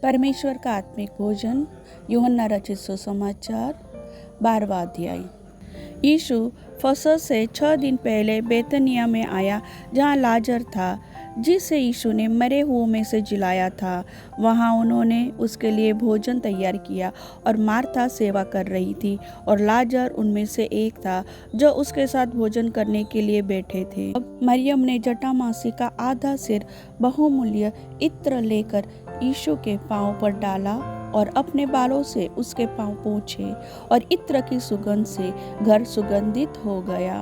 परमेश्वर का आत्मिक भोजन। यूहन्ना रचित सुसमाचार 12वां अध्याय। यीशु फसह से 6 दिन पहले बेतनिया में आया, जहाँ लाजर था, जिसे यीशु ने मरे हुओं में से जिलाया था। वहाँ उन्होंने उसके लिए भोजन तैयार किया और मार्था सेवा कर रही थी और लाजर उनमें से एक था जो उसके साथ भोजन करने के लिए बैठे थे। अब मरियम ने जटामासी का आधा सिर बहुमूल्य इत्र लेकर यीशु के पांव पर डाला और अपने बालों से उसके पांव पोंछे, और इत्र की सुगंध से घर सुगंधित हो गया।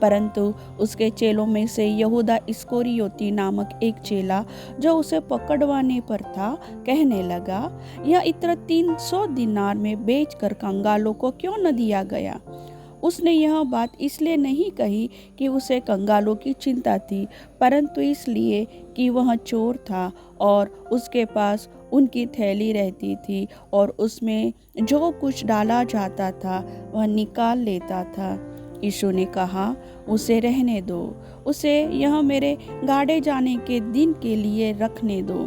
परंतु उसके चेलों में से यहूदा इस्करियोती नामक एक चेला, जो उसे पकड़वाने पर था, कहने लगा, यह इत्र 300 दिनार में बेचकर कंगालों को क्यों न दिया गया। उसने यह बात इसलिए नहीं कही कि उसे कंगालों की चिंता थी, परंतु इसलिए कि वह चोर था और उसके पास उनकी थैली रहती थी और उसमें जो कुछ डाला जाता था वह निकाल लेता था। यीशु ने कहा, उसे रहने दो, उसे यह मेरे गाड़े जाने के दिन के लिए रखने दो,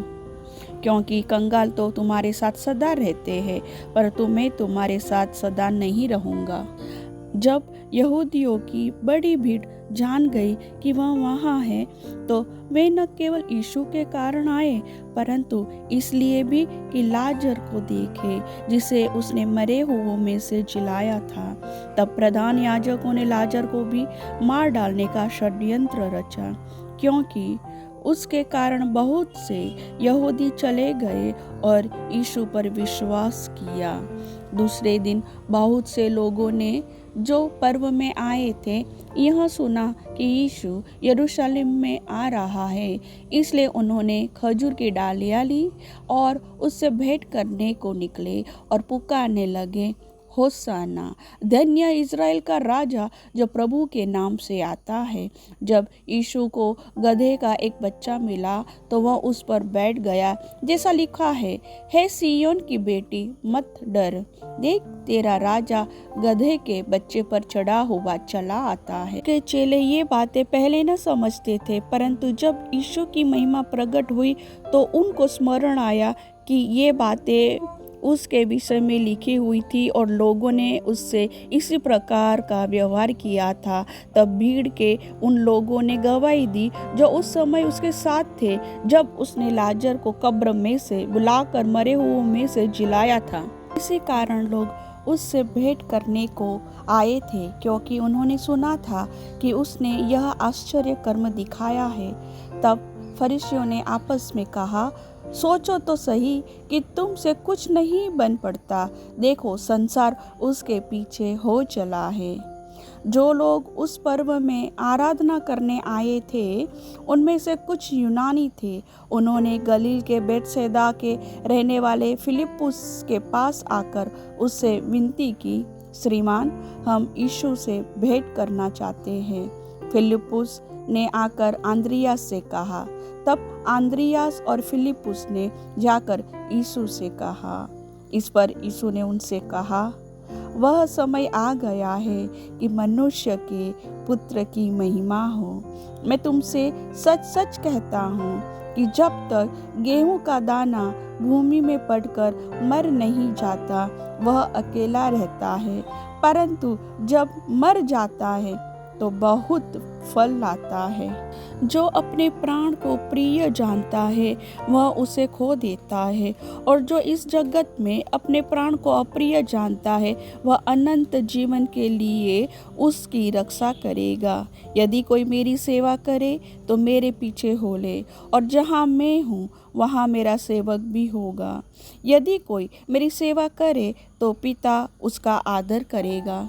क्योंकि कंगाल तो तुम्हारे साथ सदा रहते हैं, परंतु मैं तुम्हारे साथ सदा नहीं रहूँगा। जब यहूदियों की बड़ी भीड़ जान गई कि वह वहाँ है, तो वे न केवल यीशु के कारण आए, परंतु इसलिए भी कि लाजर को देखे, जिसे उसने मरे हुओं में से जिलाया था। तब प्रधान याजकों ने लाजर को भी मार डालने का षड्यंत्र रचा, क्योंकि उसके कारण बहुत से यहूदी चले गए और यीशु पर विश्वास किया। दूसरे दिन बहुत से लोगों ने, जो पर्व में आए थे, यह सुना कि यीशु यरूशलेम में आ रहा है, इसलिए उन्होंने खजूर की डालियाँ ली और उससे भेंट करने को निकले और पुकारने लगे, होशाना, धन्य इज़राइल का राजा जो प्रभु के नाम से आता है। जब यीशु को गधे का एक बच्चा मिला तो वह उस पर बैठ गया, जैसा लिखा है, हे सिय्योन की बेटी, मत डर, देख तेरा राजा गधे के बच्चे पर चढ़ा हुआ चला आता है। के चेले ये बातें पहले न समझते थे, परंतु जब यीशु की महिमा प्रकट हुई तो उनको स्मरण आया कि ये बातें उसके विषय में लिखी हुई थी और लोगों ने उससे इसी प्रकार का व्यवहार किया था। तब भीड़ के उन लोगों ने गवाही दी जो उस समय उसके साथ थे, जब उसने लाजर को कब्र में से बुलाकर मरे हुओं में से जिलाया था। इसी कारण लोग उससे भेंट करने को आए थे, क्योंकि उन्होंने सुना था कि उसने यह आश्चर्य कर्म दिखाया है। तब फरीसियों ने आपस में कहा, सोचो तो सही कि तुमसे कुछ नहीं बन पड़ता। देखो, संसार उसके पीछे हो चला है। जो लोग उस पर्व में आराधना करने आए थे, उनमें से कुछ यूनानी थे। उन्होंने गलील के बेतसैदा के रहने वाले फिलिप्पुस के पास आकर उससे विनती की, श्रीमान, हम यीशु से भेंट करना चाहते हैं। फिलिप्पुस ने आकर आंद्रियास से कहा। तब आंद्रियास और फिलिप्पुस ने जाकर यीशु से कहा। इस पर यीशु ने उनसे कहा, वह समय आ गया है कि मनुष्य के पुत्र की महिमा हो। मैं तुमसे सच सच कहता हूँ कि जब तक गेहूं का दाना भूमि में पड़कर मर नहीं जाता, वह अकेला रहता है, परंतु जब मर जाता है तो बहुत फल लाता है। जो अपने प्राण को प्रिय जानता है वह उसे खो देता है, और जो इस जगत में अपने प्राण को अप्रिय जानता है वह अनंत जीवन के लिए उसकी रक्षा करेगा। यदि कोई मेरी सेवा करे तो मेरे पीछे हो ले, और जहाँ मैं हूँ वहाँ मेरा सेवक भी होगा। यदि कोई मेरी सेवा करे तो पिता उसका आदर करेगा।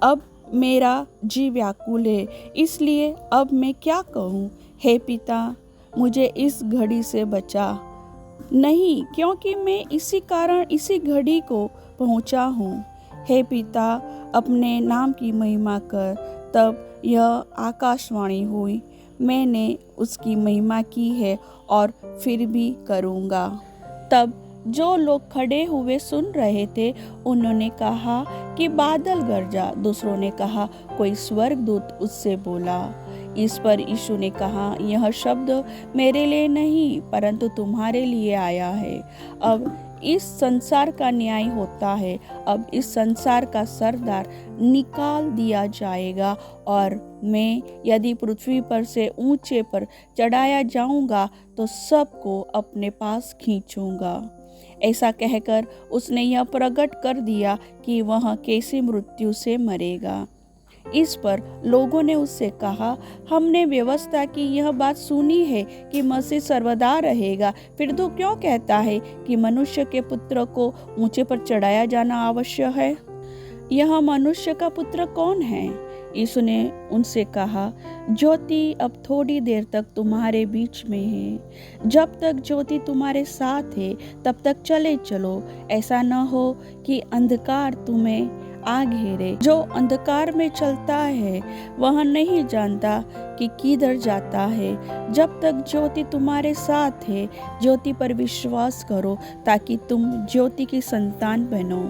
अब मेरा जी व्याकुल है, इसलिए अब मैं क्या कहूँ, हे पिता, मुझे इस घड़ी से बचा। नहीं, क्योंकि मैं इसी कारण इसी घड़ी को पहुँचा हूँ। हे पिता, अपने नाम की महिमा कर। तब यह आकाशवाणी हुई, मैंने उसकी महिमा की है और फिर भी करूँगा। तब जो लोग खड़े हुए सुन रहे थे, उन्होंने कहा कि बादल गरजा। दूसरों ने कहा, कोई स्वर्गदूत उससे बोला। इस पर यीशु ने कहा, यह शब्द मेरे लिए नहीं परंतु तुम्हारे लिए आया है। अब इस संसार का न्याय होता है। अब इस संसार का सरदार निकाल दिया जाएगा और मैं यदि पृथ्वी पर से ऊंचे पर चढ़ाया जाऊंगा तो सबको अपने पास खींचूंगा। ऐसा कहकर उसने यह प्रकट कर दिया कि वह कैसी मृत्यु से मरेगा। इस पर लोगों ने उससे कहा, हमने व्यवस्था की यह बात सुनी है कि मसीह सर्वदा रहेगा, फिर तू क्यों कहता है कि मनुष्य के पुत्र को ऊंचे पर चढ़ाया जाना आवश्यक है? यह मनुष्य का पुत्र कौन है? यीशु ने उनसे कहा, ज्योति अब थोड़ी देर तक तुम्हारे बीच में है। जब तक ज्योति तुम्हारे साथ है तब तक चले चलो, ऐसा न हो कि अंधकार तुम्हें आ घेरे। जो अंधकार में चलता है वह नहीं जानता कि किधर जाता है। जब तक ज्योति तुम्हारे साथ है, ज्योति पर विश्वास करो ताकि तुम ज्योति की संतान बनो।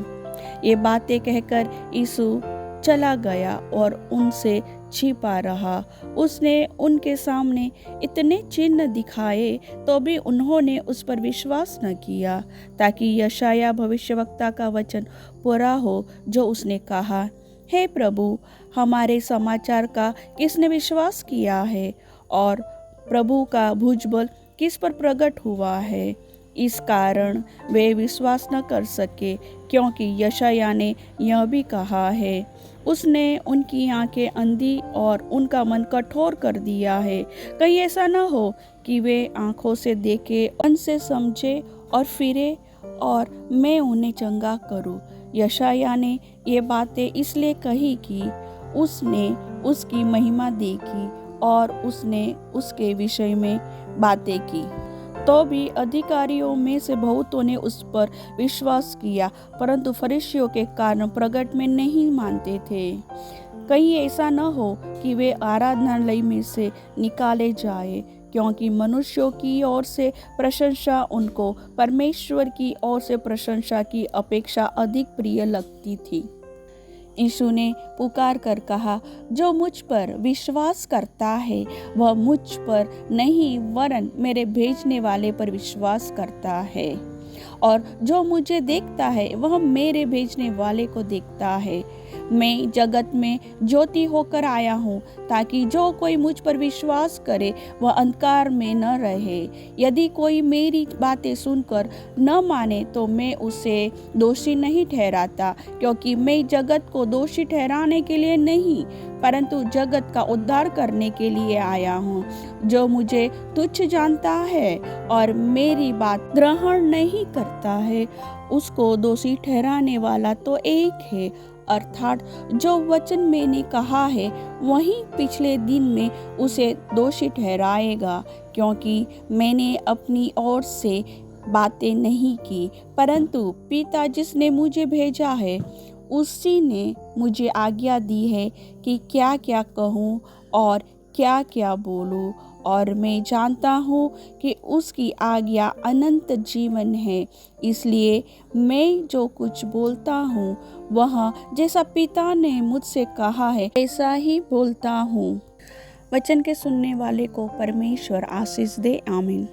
ये बातें कहकर यीशु चला गया और उनसे छिपा रहा। उसने उनके सामने इतने चिन्ह दिखाए तो भी उन्होंने उस पर विश्वास न किया, ताकि यशायाह भविष्यवक्ता का वचन पूरा हो जो उसने कहा, हे प्रभु, हमारे समाचार का किसने विश्वास किया है और प्रभु का भुजबल किस पर प्रकट हुआ है। इस कारण वे विश्वास न कर सके, क्योंकि यशायाह ने यह भी कहा है, उसने उनकी आंखें अंधी और उनका मन कठोर कर दिया है। कहीं ऐसा न हो कि वे आंखों से देखे, मन से समझे और फिरे और मैं उन्हें चंगा करूं। यशायाह ने ये बातें इसलिए कही कि उसने उसकी महिमा देखी और उसने उसके विषय में बातें की। तो भी अधिकारियों में से बहुतों ने उस पर विश्वास किया, परंतु फरीसियों के कारण प्रकट में नहीं मानते थे, कहीं ऐसा न हो कि वे आराधनालय में से निकाले जाए, क्योंकि मनुष्यों की ओर से प्रशंसा उनको परमेश्वर की ओर से प्रशंसा की अपेक्षा अधिक प्रिय लगती थी। यीशु ने पुकार कर कहा, जो मुझ पर विश्वास करता है वह मुझ पर नहीं वरन मेरे भेजने वाले पर विश्वास करता है, और जो मुझे देखता है वह मेरे भेजने वाले को देखता है। मैं जगत में ज्योति होकर आया हूँ, ताकि जो कोई मुझ पर विश्वास करे वह अंधकार में न रहे। यदि कोई मेरी बातें सुनकर न माने तो मैं उसे दोषी नहीं ठहराता, क्योंकि मैं जगत को दोषी ठहराने के लिए नहीं परंतु जगत का उद्धार करने के लिए आया हूँ। जो मुझे तुच्छ जानता है और मेरी बात ग्रहण नहीं करता है, उसको दोषी ठहराने वाला तो एक है, अर्थात जो वचन मैंने कहा है वही पिछले दिन में उसे दोषी ठहराएगा, क्योंकि मैंने अपनी ओर से बातें नहीं की परंतु पिता जिसने मुझे भेजा है उसी ने मुझे आज्ञा दी है कि क्या क्या कहूँ और क्या क्या बोलूँ, और मैं जानता हूँ कि उसकी आज्ञा अनंत जीवन है। इसलिए मैं जो कुछ बोलता हूँ वह जैसा पिता ने मुझसे कहा है ऐसा ही बोलता हूँ। वचन के सुनने वाले को परमेश्वर आशीष दे। आमीन।